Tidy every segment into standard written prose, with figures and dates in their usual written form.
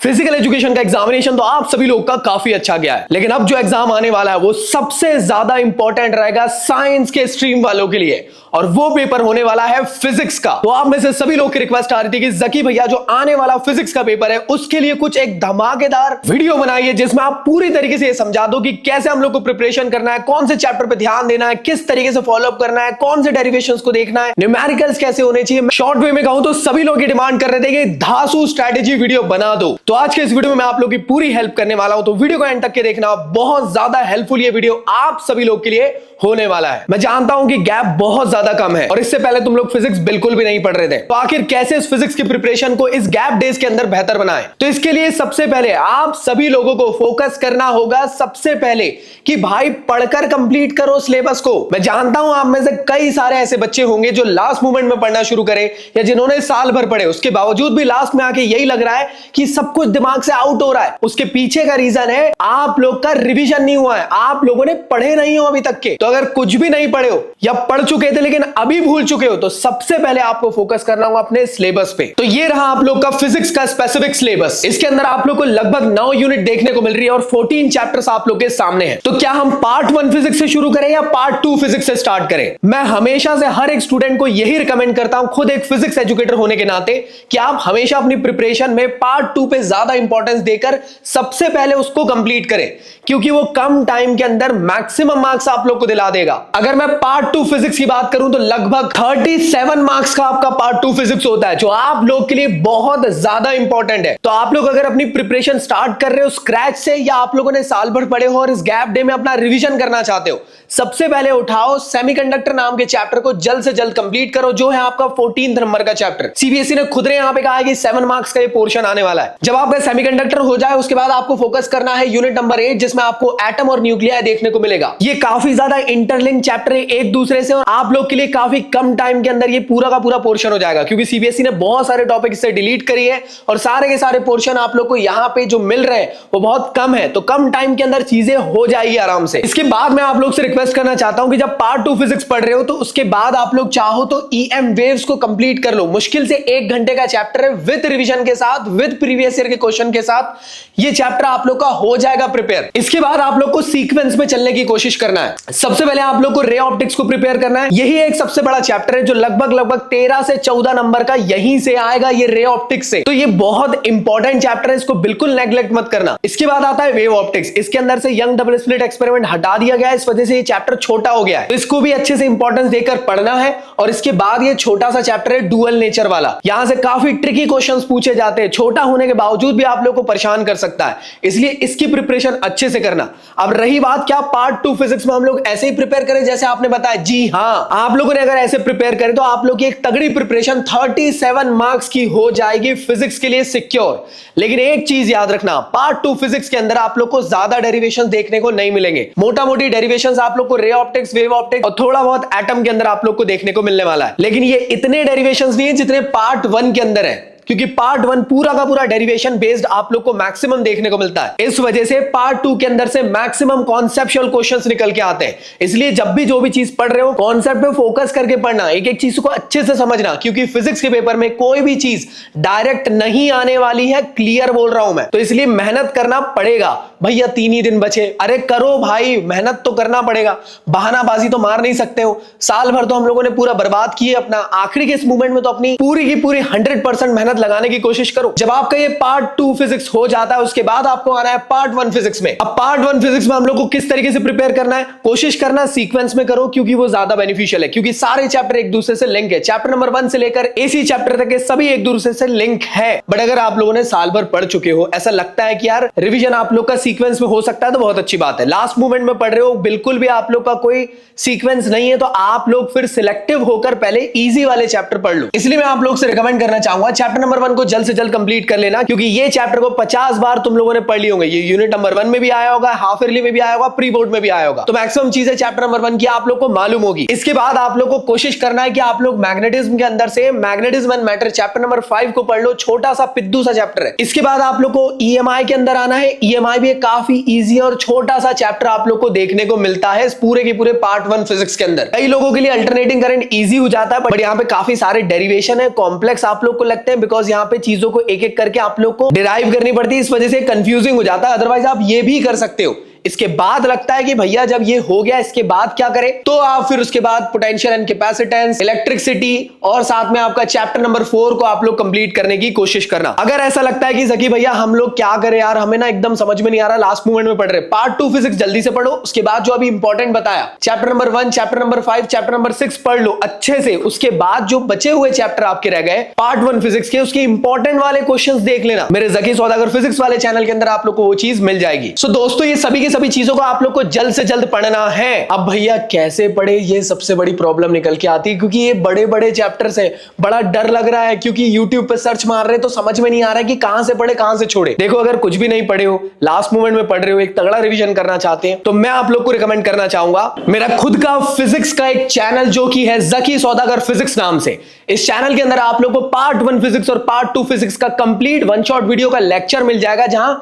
Physical education का examination तो आप सभी लोग का काफी अच्छा गया है, लेकिन अब जो एग्जाम आने वाला है वो सबसे ज्यादा इंपॉर्टेंट रहेगा साइंस के स्ट्रीम वालों के लिए, और वो पेपर होने वाला है फिजिक्स का। तो आप में से सभी लोग की रिक्वेस्ट आ रही थी कि जकी भैया जो आने वाला फिजिक्स का पेपर है उसके लिए कुछ एक धमाकेदार वीडियो बनाइए जिसमें आप पूरी तरीके से ये समझा दो कि कैसे हम लोग को प्रिपरेशन करना है, कौन से चैप्टर पे ध्यान देना है, किस तरीके से फॉलोअप करना है, कौन से डेरिवेशंस को देखना है, न्यूमेरिकल्स कैसे होने चाहिए। शॉर्ट वे में कहूं तो सभी लोग की डिमांड कर रहे थे कि धासु स्ट्रेटेजी वीडियो बना दो। तो आज के इस वीडियो में मैं आप लोग की पूरी हेल्प करने वाला हूं, तो वीडियो को एंड तक के देखना। बहुत ज्यादा हेल्पफुल ये वीडियो आप सभी लोग के लिए होने वाला है। मैं जानता हूं कि गैप बहुत ज्यादा कम है और इससे पहले तुम लोग फिजिक्स बिल्कुल भी नहीं पढ़ रहे थे, तो आखिर कैसे इस फिजिक्स की प्रिपरेशन को इस गैप डेज के अंदर बेहतर बनाएं। तो इसके लिए सबसे पहले आप सभी लोगों को फोकस करना होगा सबसे पहले कि भाई पढ़कर कंप्लीट करो सिलेबस को। मैं जानता हूं आप में से कई सारे ऐसे बच्चे होंगे जो लास्ट मोमेंट में पढ़ना शुरू करें या जिन्होंने साल भर पढ़े उसके बावजूद भी लास्ट में आके यही लग रहा है कि सब कुछ दिमाग से आउट हो रहा है। उसके पीछे का रीजन है आप लोग का रिवीजन नहीं हुआ है, आप लोगों ने पढ़े नहीं हो अभी तक के। तो अगर कुछ भी नहीं पढ़े हो या पढ़ चुके थे लेकिन अभी भूल चुके हो तो सबसे पहले आपको फोकस करना होगा अपने सिलेबस पे। तो ये रहा आप लोग का फिजिक्स का स्पेसिफिक सिलेबस। इसके अंदर आप लोग को लगभग 9 यूनिट देखने को मिल रही है और 14 चैप्टर्स आप लोग के सामने हैं। तो क्या हम पार्ट 1 फिजिक्स से शुरू करें या पार्ट 2 फिजिक्स से स्टार्ट करें? मैं हमेशा से हर एक स्टूडेंट को यही रिकमेंड करता हूं, खुद एक फिजिक्स एजुकेटर होने के नाते, कि आप हमेशा अपनी प्रिपरेशन में पार्ट 2 पे ज्यादा इंपॉर्टेंस देकर सबसे पहले उसको कंप्लीट करें, क्योंकि वो कम टाइम के अंदर मैक्सिमम मार्क्स आप लोग को दिला देगा। अगर मैं पार्ट 2 फिजिक्स की बात करूं तो लगभग 37 मार्क्स का आपका पार्ट 2 फिजिक्स होता है, जो आप लोग के लिए बहुत ज्यादा इंपॉर्टेंट है। तो आप लोग अगर अपनी प्रिपरेशन स्टार्ट कर रहे हो स्क्रैच से या आप लोगों ने साल भर पढ़े हो और इस गैप डे में अपना रिवीजन करना चाहते हो, सबसे पहले उठाओ सेमीकंडक्टर नाम के चैप्टर को जल्द से जल्द कंप्लीट करो, जो है आपका 14 नंबर का चैप्टर। सीबीएसई ने खुद ने यहां पे कहा है कि 7 मार्क्स का ये पोर्शन आने वाला है। जब आपका सेमीकंडक्टर हो जाए उसके बाद आपको फोकस करना है यूनिट नंबर 8, जिसमें आपको एटम और न्यूक्लियाई देखने को मिलेगा। ये काफी ज्यादा इंटरलिंक चैप्टर है एक दूसरे से और आप लोग के लिए काफी कम टाइम के अंदर ये पूरा का पूरा पोर्शन हो जाएगा, क्योंकि सीबीएसई ने बहुत सारे टॉपिक इससे डिलीट करी है और सारे के सारे पोर्शन आप लोग को यहाँ पे जो मिल रहे हैं वो बहुत कम है। तो कम टाइम के अंदर चीजें हो जाएगी आराम से। इसके बाद मैं आप लोग से रिक्वेस्ट करना चाहता हूं कि जब पार्ट 2 फिजिक्स पढ़ रहे हो तो उसके बाद आप लोग चाहो तो ईएम वेव्स को कंप्लीट कर लो। मुश्किल से 1 घंटे का चैप्टर है, विद रिवीजन के साथ, विद प्रीवियस ईयर के क्वेश्चन के साथ ये चैप्टर आप लोग का हो जाएगा प्रिपेयर। इसके बाद आप लोग को सीक्वेंस में चलने की कोशिश करना है। सबसे पहले आप लोग को रे ऑप्टिक्स को प्रिपेयर करना है। यही एक सबसे बड़ा चैप्टर है जो लगभग 13 से 14 नंबर का यहीं से आएगा, ये रे ऑप्टिक्स से। तो ये बहुत इंपॉर्टेंट चैप्टर है, इसको बिल्कुल नेग्लेक्ट मत करना। इसके बाद आता है वेव ऑप्टिक्स। इसके अंदर से यंग डबल स्लिट एक्सपेरिमेंट हटा दिया गया है, इस वजह से ये चैप्टर छोटा हो गया है, तो इसको भी अच्छे से इंपॉर्टेंस देकर पढ़ना है। और इसके बाद ये छोटा सा चैप्टर है डुअल नेचर वाला। यहां से काफी ट्रिकी क्वेश्चंस पूछे जाते हैं, छोटा होने के बावजूद भी आप लोग को परेशान कर सकता है, इसलिए इसकी प्रिपरेशन अच्छे से करना। अब रही बात क्या पार्ट 2 फिजिक्स में हम लोग ऐसे ही प्रिपेयर करें जैसे आपने बताया? जी हाँ, आप लोगों ने अगर ऐसे प्रिपेयर करें तो आप लोग की एक तगड़ी प्रिपरेशन 37 मार्क्स की हो जाएगी फिजिक्स के लिए सिक्योर। लेकिन एक चीज याद रखना, पार्ट 2 फिजिक्स के अंदर आप लोग को ज्यादा डेरिवेशंस देखने को नहीं मिलेंगे। मोटा मोटी डेरिवेशंस आप लोग को रे ऑप्टिक्स, वेव ऑप्टिक्स और थोड़ा बहुत एटम के अंदर आप लोग को देखने को मिलने वाला है। लेकिन ये इतने डेरिवेशंस नहीं है जितने पार्ट 1 के अंदर है, क्योंकि पार्ट 1 पूरा का पूरा डेरिवेशन बेस्ड आप लोग को मैक्सिमम देखने को मिलता है। इस वजह से पार्ट 2 के अंदर से मैक्सिमम कॉन्सेप्चुअल क्वेश्चंस निकल के आते हैं। इसलिए जब भी जो भी चीज पढ़ रहे हो कॉन्सेप्ट पे फोकस करके पढ़ना, एक एक चीज को अच्छे से समझना, क्योंकि फिजिक्स के पेपर में कोई भी चीज डायरेक्ट नहीं आने वाली है, क्लियर बोल रहा हूं मैं। तो इसलिए मेहनत करना पड़ेगा। भैया 3 ही दिन बचे, अरे करो भाई, मेहनत तो करना पड़ेगा, बहानाबाजी तो मार नहीं सकते हो। साल भर तो हम लोगों ने पूरा बर्बाद किए अपना, आखिरी के इस मूवमेंट में तो अपनी पूरी की पूरी 100% मेहनत लगाने की कोशिश करो। जब आपका ये पार्ट 2 फिजिक्स हो जाता है उसके बाद आपको आना है पार्ट 1 फिजिक्स में। अब पार्ट 1 फिजिक्स में हम लोग को किस तरीके से प्रिपेयर करना है? कोशिश करना सीक्वेंस में करो, क्योंकि वो ज्यादा बेनिफिशियल है, क्योंकि सारे चैप्टर एक दूसरे से लिंक है। चैप्टर नंबर 1 से लेकर एसी चैप्टर तक के सभी एक दूसरे से लिंक है। बट अगर आप लोगों ने साल भर पढ़ चुके हो, ऐसा लगता है कि यार रिवीजन आप लोग का सीक्वेंस में हो सकता है, तो बहुत अच्छी बात है। लास्ट मोमेंट में पढ़ रहे हो, बिल्कुल भी आप लोग का कोई सीक्वेंस नहीं है, तो आप लोग फिर सिलेक्टिव होकर पहले इजी वाले चैप्टर पढ़ लो। इसलिए मैं आप लोग से रिकमेंड करना चाहूंगा चैप्टर नंबर 1 को जल्द से जल्द कंप्लीट कर लेना, क्योंकि ये चैप्टर को 50 बार तुम लोगों ने पढ़ लिए होंगे। ये यूनिट नंबर 1 में भी आया होगा, हाफ ईयरली में भी आया होगा, प्री बोर्ड में भी आया होगा, तो मैक्सिमम चीजें चैप्टर नंबर 1 की आप लोग को मालूम होगी। इसके बाद आप लोग को कोशिश करना है कि आप लोग मैग्नेटिज्म के अंदर से magnetism and matter chapter number 5 को पढ़ लो, छोटा सा पिद्दू सा चैप्टर है। इसके बाद आप लोग को ईएमआई के अंदर आना है। ईएमआई भी एक काफी इजी और छोटा सा चैप्टर आप लोग को देखने को मिलता है इस पूरे के पूरे पार्ट 1 फिजिक्स के अंदर। कई लोगों के लिए अल्टरनेटिंग करंट इजी हो जाता है, बट यहाँ पे काफी सारे डेरिवेशन है, कॉम्प्लेक्स आप लोग को लगते हैं, बिकॉज यहाँ पे चीजों को एक एक करके आप लोग को डिराइव करनी पड़ती है, इस वजह से कंफ्यूजिंग हो जाता है। अदरवाइज आप ये भी कर सकते हो। इसके बाद लगता है कि भैया जब ये हो गया इसके बाद क्या करें, तो आप फिर उसके बाद पोटेंशियल एंड कैपेसिटेंस, इलेक्ट्रिसिटी और साथ में आपका चैप्टर नंबर 4 को आप लोग कंप्लीट करने की कोशिश करना। अगर ऐसा लगता है कि जकी भैया हम लोग क्या करें यार, हमें ना एकदम समझ में नहीं आ रहा, लास्ट मोमेंट में पढ़ रहे, पार्ट 2 फिजिक्स जल्दी से पढ़ो। उसके बाद जो अभी इंपॉर्टेंट बताया chapter number 1, chapter number 5, chapter number 6 पढ़ लो अच्छे से। उसके बाद जो बचे हुए चैप्टर आपके रह गए पार्ट 1 फिजिक्स के, उसके इंपॉर्टेंट वाले क्वेश्चंस देख लेना। मेरे जकी सौदागर फिजिक्स वाले चैनल के अंदर आप लोग को वो चीज मिल जाएगी। सो दोस्तों, ये सभी की सभी चीजों को आप लोग को जल्द से जल्द पढ़ना है। अब भैया कैसे पढ़े, ये सबसे बड़ी प्रॉब्लम निकल के आती है, क्योंकि ये बड़े बड़े चैप्टर्स हैं। बड़ा डर लग रहा है, क्योंकि YouTube पे सर्च मार रहे तो समझ में नहीं आ रहा है कि कहां से पढ़े कहां से छोड़े। देखो, अगर कुछ भी नहीं पढ़े हो, लास्ट मोमेंट में पढ़ रहे हो, एक तगड़ा रिवीजन करना चाहते हैं, तो मैं आप लोग को रिकमेंड करना चाहूंगा मेरा खुद का फिजिक्स का एक चैनल जो कि है जकी सौदागर फिजिक्स नाम से। इस चैनल के अंदर आप लोग को पार्ट 1 फिजिक्स और पार्ट 2 फिजिक्स का कंप्लीट वन शॉट वीडियो का लेक्चर मिल जाएगा, जहां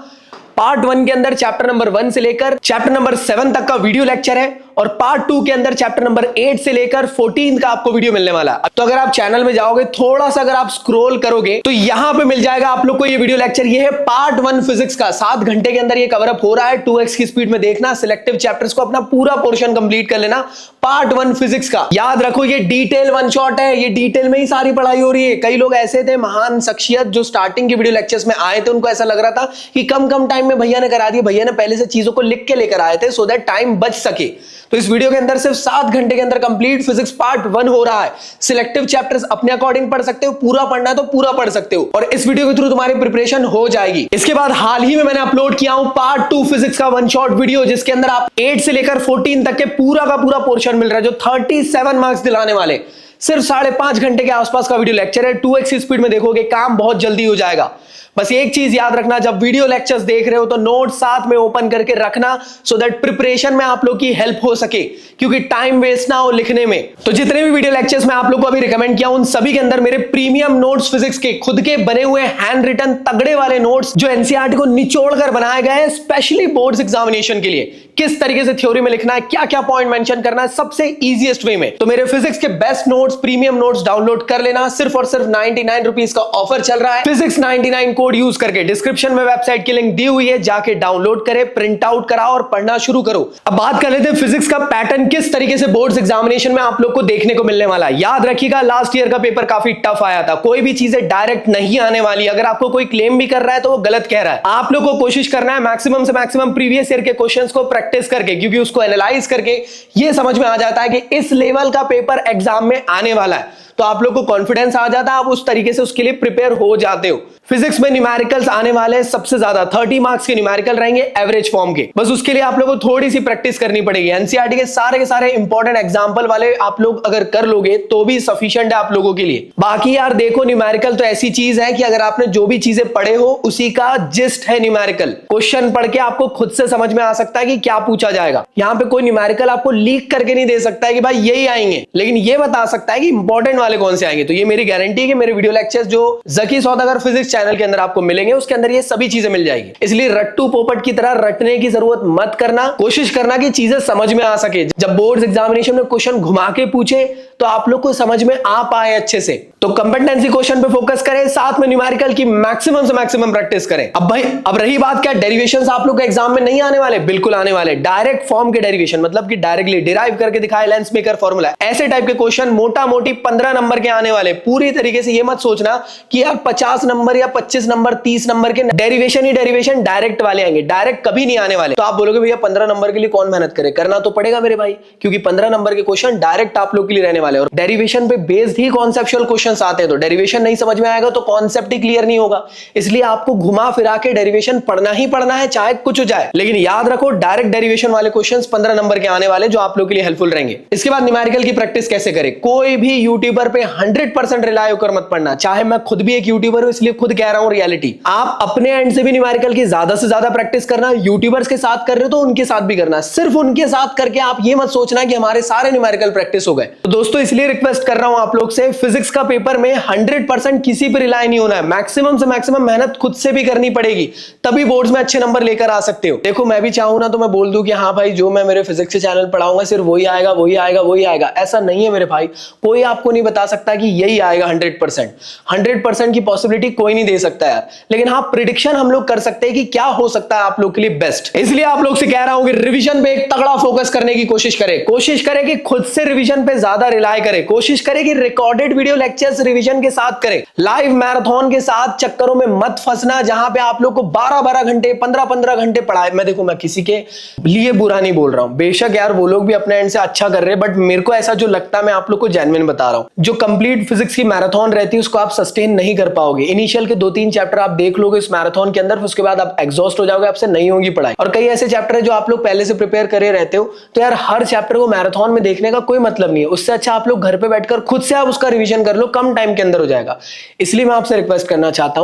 पार्ट 1 के अंदर चैप्टर नंबर 1 से लेकर चैप्टर नंबर 7 तक का वीडियो लेक्चर है, और पार्ट 2 के अंदर चैप्टर नंबर 8 से लेकर 14 का आपको वीडियो मिलने वाला है। तो अगर आप चैनल में जाओगे, थोड़ा सा अगर आप स्क्रॉल करोगे, तो यहां पे मिल जाएगा आप लोग को ये वीडियो लेक्चर। ये है पार्ट 1 फिजिक्स का, 7 घंटे के अंदर ये कवर अप हो रहा है। 2x की स्पीड में देखना, सिलेक्टिव चैप्टर्स को अपना पूरा पोर्शन कंप्लीट कर लेना पार्ट 1 फिजिक्स का। याद रखो, ये डिटेल वन शॉट है, ये डिटेल में ही सारी पढ़ाई हो रही है। कई लोग ऐसे थे महान शख्सियत जो स्टार्टिंग के वीडियो लेक्चर्स में आए थे, उनको ऐसा लग रहा था कि कम कम टाइम में भैया ने करा दिया। भैया ने पहले से चीजों को लिख के लेकर आए थे, सो दैट टाइम बच सके। तो इस वीडियो के अंदर सिर्फ 7 घंटे के अंदर कंप्लीट फिजिक्स पार्ट 1 हो रहा है। सिलेक्टिव चैप्टर्स अपने अकॉर्डिंग पढ़ सकते हो, पूरा पढ़ना है तो पूरा पढ़ सकते हो, और इस वीडियो के थ्रू तुम्हारी प्रिपरेशन हो जाएगी। इसके बाद हाल ही में मैंने अपलोड किया हूं पार्ट 2 फिजिक्स का वन शॉट वीडियो, जिसके अंदर आप 8 से लेकर 14 तक के पूरा का पूरा पोर्शन मिल रहा है, जो 37 मार्क्स दिलाने वाले। सिर्फ 5.5 घंटे के आसपास का वीडियो लेक्चर है। 2x की स्पीड में देखोगे, काम बहुत जल्दी हो जाएगा। बस एक चीज याद रखना, जब वीडियो लेक्चर्स देख रहे हो तो नोट साथ में ओपन करके रखना, सो दैट प्रिपरेशन में आप लोग की हेल्प हो सके, क्योंकि टाइम वेस्ट ना हो लिखने में। तो जितने भी वीडियो लेक्चर्स मैं आप लोग को अभी रिकमेंड किया, उन सभी के अंदर मेरे प्रीमियम नोट्स फिजिक्स के खुद के बने हुए हैंड रिटन तगड़े वाले नोट्स, जो एनसीईआरटी को निचोड़ कर बनाए गए हैं स्पेशली बोर्ड्स एग्जामिनेशन के लिए। किस तरीके से थ्योरी में लिखना है, क्या क्या पॉइंट मेंशन करना है सबसे इजीएस्ट वे में। तो मेरे फिजिक्स के best notes, premium notes download कर लेना। सिर्फ और सिर्फ 99 रुपीज का ऑफर चल रहा है। फिजिक्स 99 कोड यूज करके डिस्क्रिप्शन में वेबसाइट की लिंक दी हुई है, जाके डाउनलोड करें, प्रिंट आउट कराओ और पढ़ना शुरू करो। अब बात कर लेते हैं फिजिक्स का पैटर्न किस तरीके से बोर्ड्स एग्जामिनेशन में आप लोग को देखने को मिलने वाला है। याद रखिएगा, लास्ट ईयर का पेपर काफी टफ आया था, कोई भी चीजें डायरेक्ट नहीं आने वाली। अगर आपको कोई क्लेम भी कर रहा है तो वो गलत कह रहा है। आप लोग को कोशिश करना है मैक्सिमम से मैक्सिमम प्रीवियस ईयर के क्वेश्चंस को प्रैक्टिस करके, क्योंकि उसको एनालाइज करके ये समझ में आ जाता है कि इस लेवल का पेपर एग्जाम में आने वाला है, तो आप लोग को कॉन्फिडेंस आ जाता है, आप उस तरीके से उसके लिए प्रिपेयर हो जाते हो। फिजिक्स में न्यूमेरिकल्स आने वाले हैं सबसे ज्यादा, 30 मार्क्स के न्यूमेरिकल रहेंगे एवरेज फॉर्म के। बस उसके लिए आप लोगों को थोड़ी सी प्रैक्टिस करनी पड़ेगी। एनसीईआरटी के सारे इंपॉर्टेंट एग्जांपल वाले आप लोग अगर कर लोगे तो भी सफिशिएंट है आप लोगों के लिए। बाकी यार देखो, न्यूमेरिकल तो ऐसी चीज है कि अगर आपने जो भी चीजें पढ़े हो उसी का जिस्ट है न्यूमेरिकल। क्वेश्चन पढ़ के आपको खुद से समझ में आ सकता है कि क्या पूछा जाएगा। यहाँ पे कोई न्यूमेरिकल आपको लीक करके नहीं दे सकता है कि भाई यही आएंगे, लेकिन ये बता सकता है कि इंपॉर्टेंट वाले कौन से आएंगे। तो ये मेरी गारंटी है कि मेरे वीडियो लेक्चर्स जो जकी सौदागर फिजिक्स चैनल के अंदर आपको मिलेंगे, उसके अंदर ये सभी चीजें मिल जाएगी। इसलिए रट्टू पोपट की तरह रटने की जरूरत मत करना, कोशिश करना कि चीजें समझ में आ सके। जब बोर्ड्स एग्जामिनेशन में क्वेश्चन घुमा के पूछे तो आप लोग को समझ में आ पाए अच्छे से। तो कंपेटेंसी क्वेश्चन पे फोकस करें, साथ में न्यूमेरिकल की मैक्सिमम से मैक्सिमम प्रैक्टिस करें। अब रही बात, क्या डेरिवेशंस आप लोग के एग्जाम में नहीं आने वाले? बिल्कुल आने वाले। डायरेक्ट फॉर्म के डेरिवेशन, मतलब कि डायरेक्टली डिराइव करके दिखाए लेंस मेकर फॉर्मूला, ऐसे टाइप के क्वेश्चन मोटा मोटी 15 नंबर के आने वाले। पूरी तरीके से ये मत सोचना कि यार 50 नंबर या 25 नंबर 30 नंबर के डेरिवेशन ही डेरिवेशन डायरेक्ट वाले आएंगे। डायरेक्ट कभी नहीं आने वाले। तो आप बोलोगे भैया 15 नंबर के लिए कौन मेहनत करे? करना तो पड़ेगा मेरे भाई, क्योंकि 15 नंबर के क्वेश्चन डायरेक्ट आप लोग के लिए रहने वाले। और डेरिवेशन पे बेस्ड ही कॉन्सेप्चुअल क्वेश्चंस आते हैं, तो डेरिवेशन नहीं समझ में आएगा तो कॉन्सेप्ट ही क्लियर नहीं होगा। इसलिए आपको घुमा फिरा के डेरिवेशन पढ़ना ही पढ़ना है, चाहे कुछ हो जाए। लेकिन याद रखो, डायरेक्ट डेरिवेशन वाले क्वेश्चंस 15 नंबर के आने वाले, जो आप लोग के लिए हेल्पफुल रहेंगे। इसके बाद न्यूमेरिकल की प्रैक्टिस कैसे करें? कोई भी यूट्यूबर पे 100% रिलाय होकर मत पढ़ना। चाहे मैं खुद भी एक यूट्यूबर हूं, इसलिए खुद कह रहा हूं रियलिटी। आप अपने एंड से भी न्यूमेरिकल की ज्यादा से ज्यादा प्रैक्टिस करना। यूट्यूबर्स के साथ कर रहे हो तो उनके साथ भी करना। सिर्फ उनके साथ करके आप ये मत सोचना कि हमारे सारे न्यूमेरिकल प्रैक्टिस हो गए। तो दोस्तों दोस्तों इसलिए रिक्वेस्ट कर रहा हूं आप लोग से, फिजिक्स का पेपर में 100% किसी पे रिलाई नहीं होना है, मैक्सिमम से मैक्सिमम मेहनत खुद से भी करनी पड़ेगी, तभी बोर्ड्स में अच्छे नंबर लेकर आ सकते हो। देखो मैं भी चाहूं ना तो मैं बोल दूं कि हाँ भाई जो मैं मेरे फिजिक्स के चैनल पढ़ाऊंगा सिर्फ वही आएगा वही आएगा वही आएगा, ऐसा नहीं है मेरे भाई। कोई आपको नहीं बता सकता कि यही आएगा 100% की पॉसिबिलिटी कोई नहीं दे सकता यार, लेकिन हाँ प्रिडिक्शन हम लोग कर सकते हैं कि क्या हो सकता है आप लोग के लिए बेस्ट। इसलिए आप लोग से कह रहा हूं कि रिवीजन पे एक तगड़ा फोकस करने की कोशिश करें कि खुद से रिवीजन पे ज्यादा रिलाई करें, कोशिश करें कि रिकॉर्डेड वीडियो लेक्चर्स रिवीजन के साथ करें, लाइव मैराथन के साथ चक्करों में मत फंसना जहां पे आप लोग को 12-12 घंटे 15-15 घंटे पढ़ाए। मैं किसी के लिए बुरा नहीं बोल रहा हूं, बेशक यार वो लोग भी अपने एंड से अच्छा कर रहे हैं, बट मेरे को ऐसा जो लगता है मैं आप लोग को जेन्युइन बता रहा हूं, जो कंप्लीट फिजिक्स की मैराथन रहती है उसको आप सस्टेन नहीं कर पाओगे। इनिशियल के 2-3 चैप्टर आप देख लोगे इस मैराथन के अंदर, उसके बाद आप एग्जॉस्ट हो जाओगे, आपसे नहीं होगी पढ़ाई। और कई ऐसे चैप्टर है जो आप लोग पहले से प्रिपेयर करे रहते हो, तो यार हर चैप्टर को मैराथन में देखने का कोई मतलब नहीं है, उससे अच्छा आप लोग घर पे बैठकर खुद से आप उसका रिवीजन कर लो, कम टाइम के अंदर हो जाएगा। इसलिए मैं आपसे रिक्वेस्ट करना चाहता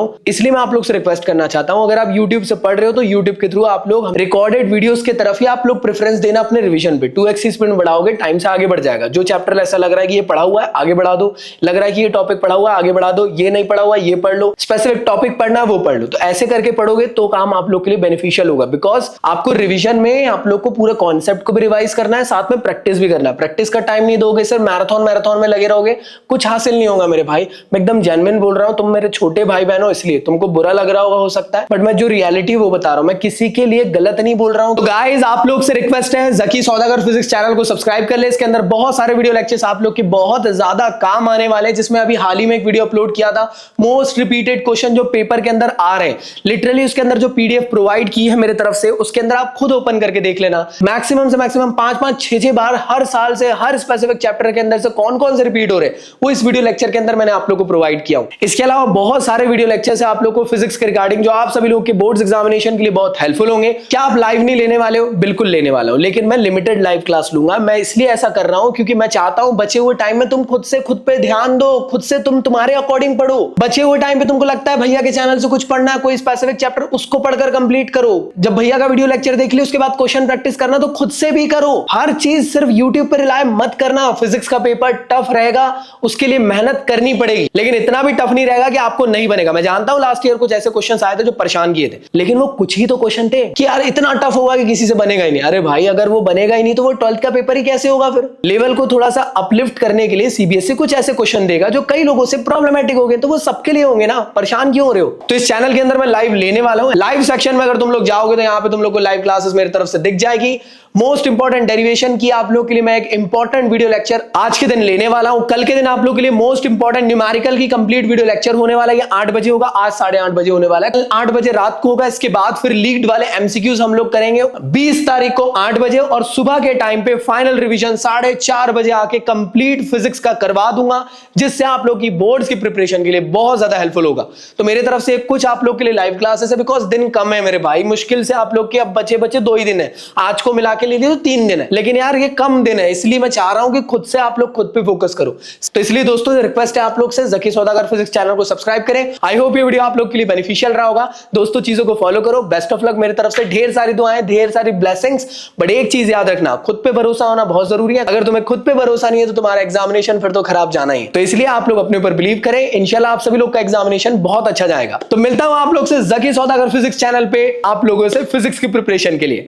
हूं, अगर आप YouTube से पढ़ रहे हो तो YouTube के थ्रू आप लोग रिकॉर्डेड वीडियोस की तरफ ही आप लोग प्रेफरेंस देना अपने रिवीजन पे। 2x स्पीड में बढ़ाओगे, टाइम से आगे बढ़ जाएगा। जो चैप्टर ऐसा लग रहा है कि ये पढ़ा हुआ है आगे बढ़ा दो, लग रहा है कि ये टॉपिक पढ़ा हुआ है आगे बढ़ा दो, ये नहीं पढ़ा हुआ ये पढ़ लो, स्पेसिफिक टॉपिक पढ़ना है वो पढ़ लो। तो ऐसे करके पढ़ोगे तो काम आप लोग के लिए बेनिफिशियल होगा, बिकॉज आपको रिवीजन में आप लोग को पूरे कॉन्सेप्ट को भी रिवाइज करना है, साथ में प्रैक्टिस भी करना है। प्रैक्टिस का टाइम नहीं दोगे, सिर्फ मैराथन में लगे रहोगे, कुछ हासिल नहीं होगा मेरे भाई। मैं एकदम जेन्युइन बोल रहा हूं, तुम मेरे छोटे भाई बहन हो इसलिए तुमको बुरा लग रहा होगा हो सकता है, बट मैं जो रियलिटी वो बता रहा हूं, मैं किसी के लिए गलत नहीं बोल रहा हूं। तो गाइस आप लोग से रिक्वेस्ट है, जकी सौदागर फिजिक्स चैनल को सब्सक्राइब कर ले, इसके अंदर बहुत सारे वीडियो लेक्चर्स आप लोग के बहुत ज्यादा काम आने वाले हैं, जिसमें अभी हाल ही में एक वीडियो अपलोड किया था, मोस्ट रिपीटेड क्वेश्चन जो पेपर के अंदर आ रहे हैं, लिटरली उसके अंदर जो पीडीएफ प्रोवाइड की है मेरे तरफ से, उसके अंदर आप खुद ओपन करके देख लेना, मैक्सिमम से मैक्सिमम 5-5 6-6 बार हर साल से हर स्पेसिफिक चैप्टर के अंदर से कौन कौन से रिपीट हो रहे हैं वो इस वीडियो लेक्चर के अंदर मैंने आप लोग को प्रोवाइड किया हूं। इसके अलावा बहुत सारे वीडियो लेक्चर्स है आप लोग को फिजिक्स के रिगार्डिंग, जो आप सभी लोग के बोर्ड्स एग्जामिनेशन के लिए बहुत हेल्पफुल होंगे। क्या आप लाइव नहीं लेने वाले हो? बिल्कुल लेने वाला हूं, लेकिन मैं लिमिटेड लाइव क्लास लूंगा। मैं इसलिए ऐसा कर रहा हूं क्योंकि मैं चाहता हूं बचे हुए टाइम में तुम खुद पे ध्यान दो, खुद से तुम तुम्हारे अकॉर्डिंग पढ़ो। बचे हुए टाइम पे तुमको लगता है भैया के चैनल से कुछ पढ़ना है, कोई स्पेसिफिक चैप्टर, उसको पढ़कर कंप्लीट करो। जब भैया का वीडियो लेक्चर देख लिया उसके बाद क्वेश्चन प्रैक्टिस करना तो खुद से भी करो। हर चीज सिर्फ यूट्यूब पर रिलाय मत करना। फिजिक्स का पेपर टफ रहेगा, उसके लिए मेहनत करनी पड़ेगी, लेकिन इतना भी टफ नहीं रहेगा कि आपको नहीं बनेगा। मैं जानता हूं लास्ट ईयर कुछ ऐसे क्वेश्चन आए थे जो परेशान किए थे, लेकिन वो कुछ ही तो क्वेश्चन थे कि यार इतना टफ होगा कि किसी से बनेगा ही नहीं। अरे भाई अगर वो बनेगा ही नहीं तो वो 12th का पेपर ही कैसे होगा? फिर लेवल को थोड़ा सा अपलिफ्ट करने के लिए सीबीएसई कुछ ऐसे क्वेश्चन देगा जो कई लोगों से प्रॉब्लमेटिक हो गए, तो वो सबके लिए होंगे ना, परेशान क्यों हो रहे हो? तो इस चैनल के अंदर मैं लाइव लेने वाला हूं। लाइव सेक्शन में अगर तुम लोग जाओगे तो यहाँ पे तुम लोग को लाइव क्लासेस मेरी तरफ से दिख जाएगी। मोस्ट इंपॉर्टेंट डेरिवेशन की आप लोग के लिए मैं एक इंपॉर्टेंट वीडियो लेक्चर आज के दिन लेने वाला हूं। कल के दिन आप लोग के लिए मोस्ट इंपॉर्टेंट न्यूमेरिकल की कंप्लीट वीडियो लेक्चर होने वाला है। ये 8 बजे होगा, आज 8:30 बजे होने वाला है, कल 8 बजे रात को होगा। इसके बाद फिर लीक्ड वाले एमसीक्यूज हम लोग करेंगे 20 तारीख को 8 बजे, और सुबह के टाइम पे फाइनल रिवीजन 4:30 बजे आके कंप्लीट फिजिक्स का करवा दूंगा, जिससे आप लोग की बोर्ड्स की प्रिपरेशन के लिए बहुत ज्यादा हेल्पफुल होगा। तो मेरे तरफ से कुछ आप लोग के लिए लाइव क्लासेस है, बिकॉज दिन कम है मेरे भाई, मुश्किल से आप लोग के अब बचे 2 ही दिन है, आज को मिला के ले लिया तो 3 दिन है, लेकिन यार ये कम दिन है, इसलिए मैं चाह रहा हूं कि खुद से आप लोग खुद पे फोकस करो। तो इसलिए दोस्तों रिक्वेस्ट है आप लोग से, जकी सौदागर फिजिक्स चैनल को सब्सक्राइब करें। आई होप ये वीडियो आप लोग के लिए बेनिफिशियल रहा होगा। दोस्तों चीजों को फॉलो करो। बेस्ट ऑफ लक मेरी तरफ से, ढेर सारी दुआएं, ढेर सारी ब्लेसिंग्स, बट एक चीज याद रखना, खुद पे भरोसा होना बहुत जरूरी है। अगर तुम्हें खुद पे भरोसा नहीं है तो तुम्हारा एग्जामिनेशन फिर तो खराब जाना ही। तो इसलिए आप लोग अपने ऊपर बिलीव करें, इंशाल्लाह आप सभी लोग का एग्जामिनेशन बहुत अच्छा जाएगा। तो मिलता हूं आप लोग से जकी सौदागर फिजिक्स चैनल पे आप लोगों से फिजिक्स की प्रिपरेशन के लिए।